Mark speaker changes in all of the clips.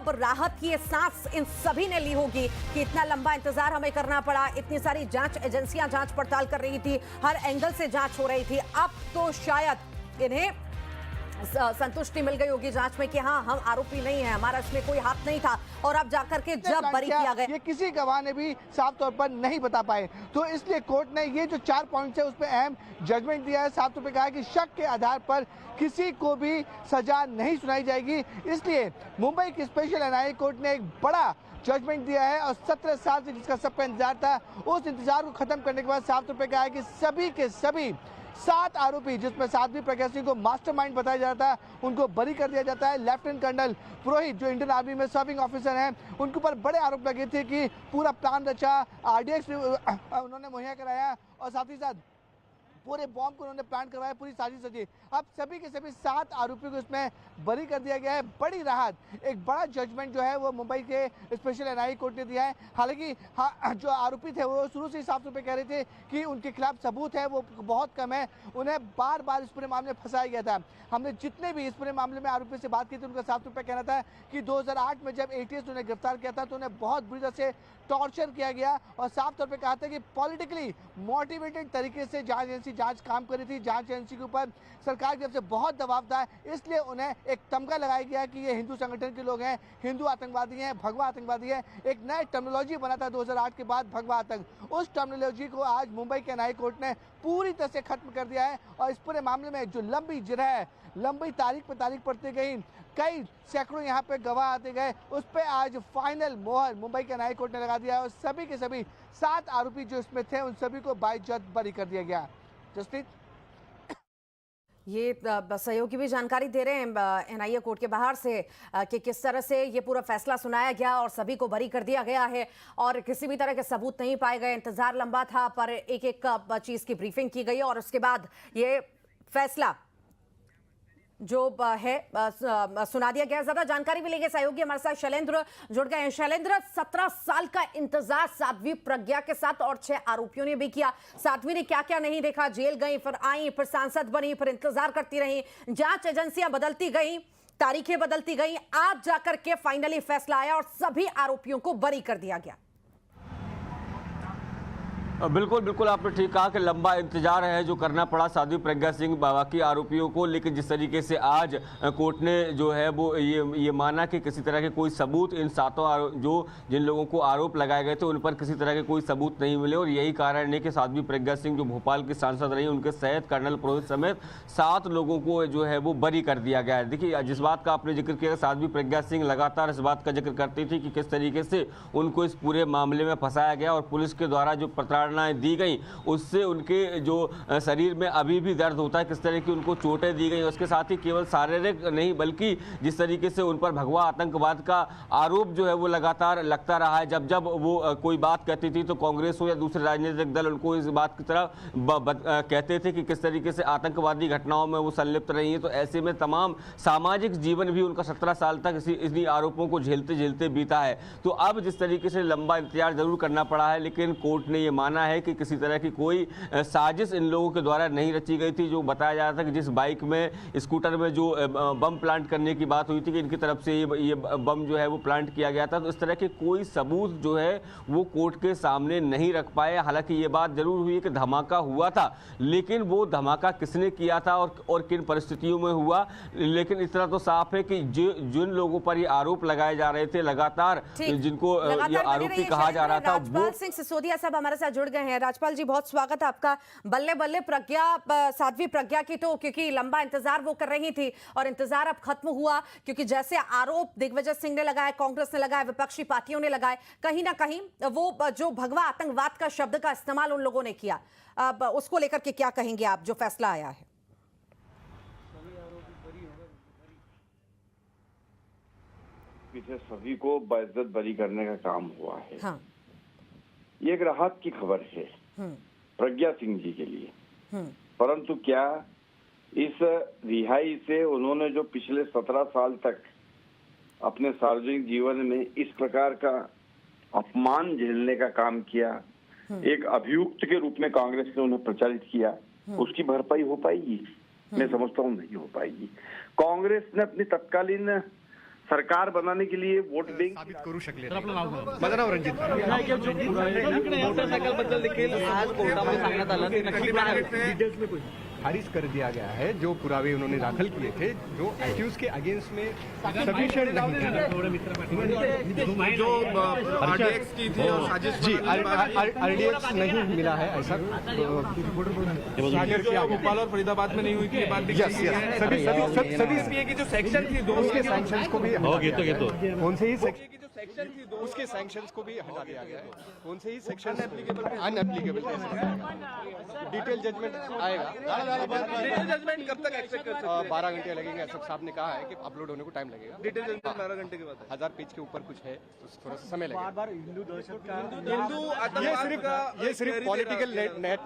Speaker 1: अब राहत की ये सांस इन सभी ने ली होगी कि इतना लंबा इंतजार हमें करना पड़ा, इतनी सारी जांच एजेंसियां जांच पड़ताल कर रही थी, हर एंगल से जांच हो रही थी। अब तो शायद इन्हें संतुष्टि मिल गई होगी जांच में कि हाँ, हम आरोपी नहीं है, हमारा इसमें कोई हाथ नहीं था, और अब जाकर के जब बरी किया गया,
Speaker 2: ये किसी गवाह ने भी साफ तौर पर नहीं बता पाए। तो इसलिए कोर्ट ने ये जो 4 पॉइंट्स है उस पर अहम जजमेंट दिया है। साफ तौर पर कहा है कि शक के आधार पर किसी को भी सजा नहीं सुनाई जाएगी। इसलिए मुंबई की स्पेशल एनआईए कोर्ट ने एक बड़ा जजमेंट दिया है और 17 साल से जिसका सबका इंतजार था, उस इंतजार को खत्म करने के बाद साफ तौर पर कहा है कि सभी के सभी 7 आरोपी, जिसमें साध्वी प्रज्ञा सिंह को मास्टरमाइंड बताया जाता है, उनको बरी कर दिया जाता है। लेफ्टिनेंट कर्नल पुरोहित जो इंडियन आर्मी में सर्विंग ऑफिसर हैं, उनके ऊपर बड़े आरोप लगे थे कि पूरा प्लान रचा, आरडीएक्स उन्होंने मुहैया कराया और साथ ही साथ पूरे बॉम्ब को उन्होंने प्लान करवाया, पूरी साजिश रची। अब सभी के सभी 7 आरोपियों को इसमें बरी कर दिया गया है। बड़ी राहत, एक बड़ा जजमेंट जो है वो मुंबई के स्पेशल एनआईए कोर्ट ने दिया है। हालांकि जो आरोपी थे वो शुरू से ही साफ तौर पे कह रहे थे कि उनके खिलाफ सबूत है वो बहुत कम है, उन्हें बार बार इस पूरे मामले में फंसाया गया था। हमने जितने भी इस पूरे मामले में आरोपी से बात की थी, उनका साफ तौर पर कहना था कि 2008 में जब एटीएस उन्हें गिरफ्तार किया था तो उन्हें बहुत बुरी तरह से टॉर्चर किया गया और साफ तौर पे कहा था कि पॉलिटिकली मोटिवेटेड तरीके से जांच एजेंसी जांच काम कर रही थी। जांच एजेंसी के ऊपर सरकार की तरफ से बहुत दबाव था, इसलिए उन्हें एक तमगा लगाया गया कि ये हिंदू संगठन के लोग हैं, हिंदू आतंकवादी हैं, भगवा आतंकवादी हैं। एक नया टर्मिनोलॉजी बना था 2008 के बाद, भगवा आतंक। उस टर्मिनोलॉजी को आज मुंबई के एनआईए कोर्ट ने पूरी तरह से खत्म कर दिया है और इस पूरे मामले में जो लंबी जिरह है, लंबी तारीख पर तारीख पड़ती गई, कई सैकड़ों यहाँ पे गवाह आते गए, उस पे आज फाइनल मोहर मुंबई के एनआईए कोर्ट ने लगा दिया है और सभी के सभी 7 आरोपी जो इसमें थे उन सभी को बाइज्जत बरी कर दिया गया। जसप्रीत,
Speaker 1: ये सहयोगी भी जानकारी दे रहे हैं एनआईए कोर्ट के बाहर से कि किस तरह से ये पूरा फैसला सुनाया गया और सभी को बरी कर दिया गया है और किसी भी तरह के सबूत नहीं पाए गए। इंतजार लंबा था पर एक एक चीज की ब्रीफिंग की गई और उसके बाद ये फैसला जो है सुना दिया गया। ज्यादा जानकारी भी लेंगे, सहयोगी हमारे साथ शैलेंद्र जुड़ गए हैं। शैलेंद्र, 17 साल का इंतजार साध्वी प्रज्ञा के साथ और 6 आरोपियों ने भी किया। साध्वी ने क्या क्या नहीं देखा, जेल गई, फिर आई, फिर सांसद बनी, फिर इंतजार करती रही, जांच एजेंसियां बदलती गई, तारीखें बदलती गई, आज जाकर के फाइनली फैसला आया और सभी आरोपियों को बरी कर दिया गया।
Speaker 3: बिल्कुल बिल्कुल, आपने ठीक कहा कि लंबा इंतजार है जो करना पड़ा साध्वी प्रज्ञा सिंह बाकी आरोपियों को, लेकिन जिस तरीके से आज कोर्ट ने जो है वो ये माना कि किसी तरह के कोई सबूत इन 7 जिन लोगों को आरोप लगाए गए थे उन पर किसी तरह के कोई सबूत नहीं मिले और यही कारण है कि साध्वी प्रज्ञा सिंह जो भोपाल की सांसद रही, उनके सहित कर्नल पुरोहित समेत 7 लोगों को जो है वो बरी कर दिया गया है। देखिए, जिस बात का आपने जिक्र किया, साध्वी प्रज्ञा सिंह लगातार इस बात का जिक्र करती थी कि किस तरीके से उनको इस पूरे मामले में फंसाया गया और पुलिस के द्वारा जो दी गई उससे उनके जो शरीर में अभी भी दर्द होता है, किस तरह की उनको चोटें दी गई। उसके साथ ही केवल शारीरिक नहीं बल्कि जिस तरीके से उन पर भगवा आतंकवाद का आरोप जो है वो लगातार लगता रहा है। जब जब वो कोई बात कहती थी तो कांग्रेस हो या दूसरे राजनीतिक दल उनको इस बात की तरफ कहते थे कि किस तरीके से आतंकवादी घटनाओं में वो संलिप्त रही है। तो ऐसे में तमाम सामाजिक जीवन भी उनका 17 साल तक इन्हीं आरोपों को झेलते झेलते बीता है। तो अब जिस तरीके से लंबा इंतजार जरूर करना पड़ा है, लेकिन कोर्ट ने ये माना है कि किसी तरह की कोई साजिश इन लोगों के द्वारा नहीं रची गई थी। जो बताया जा रहा था कि जिस बाइक में, स्कूटर में जो बम प्लांट करने की बात हुई थी कि इनकी तरफ से ये बम जो है वो प्लांट किया गया था, तो इस तरह के कोई सबूत जो है वो कोर्ट के सामने नहीं रख पाए। हालांकि ये बात जरूर हुई कि धमाका हुआ था, लेकिन वो धमाका किसने किया था और किन परिस्थितियों में हुआ, लेकिन इतना तो साफ है कि जिन लोगों पर ये आरोप लगाए जा रहे थे लगातार, जिनको ये आरोपी कहा जा रहा था,
Speaker 1: राजपाल सिंह सिसोदिया साहब हमारे साथ जुड़ गए हैं। राजपाल जी, बहुत स्वागत है आपका। बल्ले बल्ले प्रज्ञा, साध्वी प्रज्ञा की तो क्योंकि लंबा इंतजार वो कर रही थी और इंतजार अब खत्म हुआ, क्योंकि जैसे आरोप दिग्विजय सिंह ने लगाए, कांग्रेस ने लगाए, विपक्षी पार्टियों ने लगाए, कहीं ना कहीं वो जो भगवा आतंकवाद का शब्द का इस्तेमाल उन लोगों ने किया, अब उसको लेकर के क्या कहेंगे आप, जो फैसला आया है?
Speaker 4: पीछे सभी को बाइज्जत बरी करने का काम हुआ है।
Speaker 1: हाँ।
Speaker 4: ये एक राहत की खबर है प्रज्ञा सिंह जी के लिए, परंतु क्या इस रिहाई से उन्होंने जो पिछले 17 साल तक अपने सार्वजनिक जीवन में इस प्रकार का अपमान झेलने का काम किया, एक अभियुक्त के रूप में कांग्रेस ने उन्हें प्रचारित किया, उसकी भरपाई हो पाएगी? मैं समझता हूँ नहीं हो पाएगी। कांग्रेस ने अपनी तत्कालीन सरकार बनाने के लिए वोट बँक
Speaker 5: साबित करू शकले नाही. माझं नाव रणजित खारिज कर दिया गया है. जो पुरावे उन्होंने दाखिल किए थे, जो एक्यूज के अगेंस्ट में सफिशिएंट नहीं थे.
Speaker 6: जो आरडीएक्स की थी और साजिश
Speaker 5: जी, आरडीएक्स नहीं मिला है ऐसा सागर किया
Speaker 6: भोपाल और फरीदाबाद में नहीं हुई थी ये बात
Speaker 5: यस यस सभी
Speaker 6: सीए की जो सेक्शन थी दो
Speaker 5: उसके सैंक्शंस को भी कौन से ही
Speaker 6: की जो सेक्शन थी दो
Speaker 5: उसके सैंक्शंस को भी हटा दिया गया है. कौन से ही सेक्शन अनएप्लीकेबल डिटेल जजमेंट आएगा.
Speaker 6: जजमेंट कब तक एक्सेप्ट कर सकते हैं?
Speaker 5: 12 घंटे लगेंगे ऐसा साहब ने कहा है कि अपलोड होने को टाइम लगेगा.
Speaker 6: डिटेल जजमेंट 12 घंटे के बाद
Speaker 5: 1000 पेज के ऊपर कुछ है तो थोड़ा सा समय लगेगा.
Speaker 6: हिंदू आतंकवाद
Speaker 5: ये सिर्फ पॉलिटिकल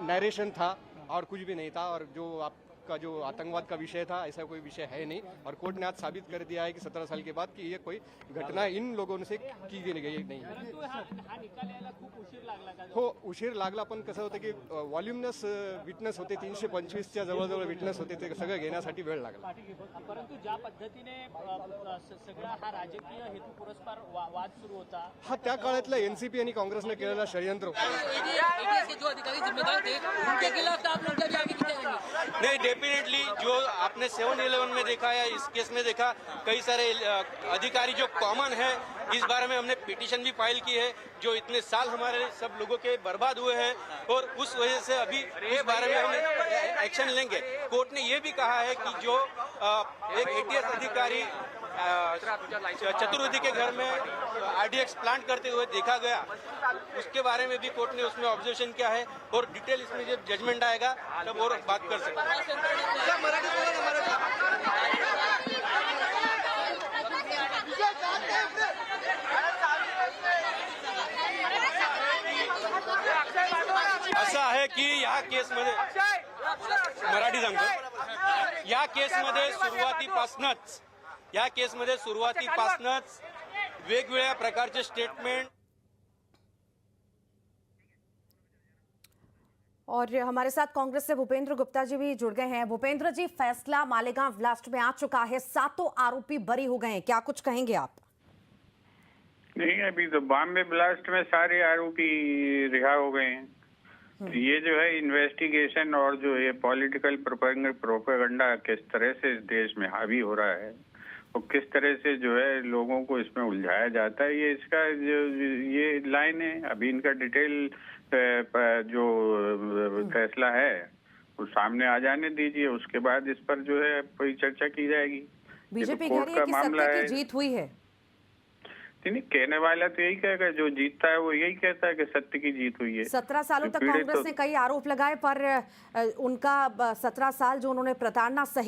Speaker 5: नरेशन था और कुछ भी नहीं था. और जो आपका जो आतंकवाद का विषय था ऐसा कोई विषय है नहीं. और कोर्ट ने आज साबित कर दिया है कि 17 साल के बाद कि ये कोई घटना इन लोगों से की गई नहीं. हो उशीर लागला पण कसं होतं की व्हॉल्युमनस विटनेस होते 325च्या जवळजवळ विटनेस होते ते सगळं घेण्यासाठी वेळ लागला.
Speaker 7: परंतु ज्या पद्धतीने सगळा हा राजकीय हेतू पुरस्कार वाद सुरू होता
Speaker 5: हा त्या काळातला एनसीपी आणि काँग्रेसने केलेला षडयंत्र
Speaker 7: जो अधिकारी जिम्मेदार थे उनके खिलाफ आप लोग क्या आगे जाएंगे?
Speaker 8: नहीं, डेफिनेटली जो आपने 7-11 में देखा या इस केस में देखा, कई सारे अधिकारी जो कॉमन है, इस बारे में हमने पिटीशन भी फाइल की है. जो इतने साल हमारे सब लोगों के बर्बाद हुए हैं और उस वजह से अभी इस बारे में हम एक्शन लेंगे. कोर्ट ने ये भी कहा है कि जो एक ATS अधिकारी चतुर्वेदी के घर में आरडीएक्स प्लांट करते हुए देखा गया, उसके बारे में भी कोर्ट ने उसमें ऑब्जर्वेशन किया है. और डिटेल इसमें जब जजमेंट आएगा तब और बात कर सकते हैं. असं आहे की या केसमध्ये मराठी सांगतो. या केसमध्ये सुरुवातीपासूनच वेगवेगळ्या प्रकारचे स्टेटमेंट.
Speaker 1: और हमारे साथ कांग्रेस से भूपेंद्र गुप्ता जी भी जुड़ गए हैं. भूपेंद्र जी, फैसला मालेगांव ब्लास्ट में आ चुका है, 7 आरोपी बरी हो गए हैं, क्या कुछ कहेंगे आप?
Speaker 9: नहीं, अभी तो बॉम्बे ब्लास्ट में सारे आरोपी रिहा हो गए हैं. ये जो है इन्वेस्टिगेशन और जो ये पॉलिटिकल प्रोपेगेंडा किस तरह से इस देश में हावी हो रहा है और किस तरह से जो है लोगों को इसमें उलझाया जाता है, ये इसका जो ये लाइन है. अभी इनका डिटेल जो फैसला है वो सामने आ जाने दीजिए, उसके बाद इस पर जो है कोई चर्चा की जाएगी.
Speaker 1: बीजेपी कह रही है कि सत्य की जीत हुई है.
Speaker 9: नहीं, कहने वाला तो यही कहेगा, जो जीतता है वो यही कहता है कि सत्य की जीत हुई है.
Speaker 1: 17 सालों तक कांग्रेस ने कई आरोप लगाए, पर उनका 17 साल जो उन्होंने प्रताड़ना सही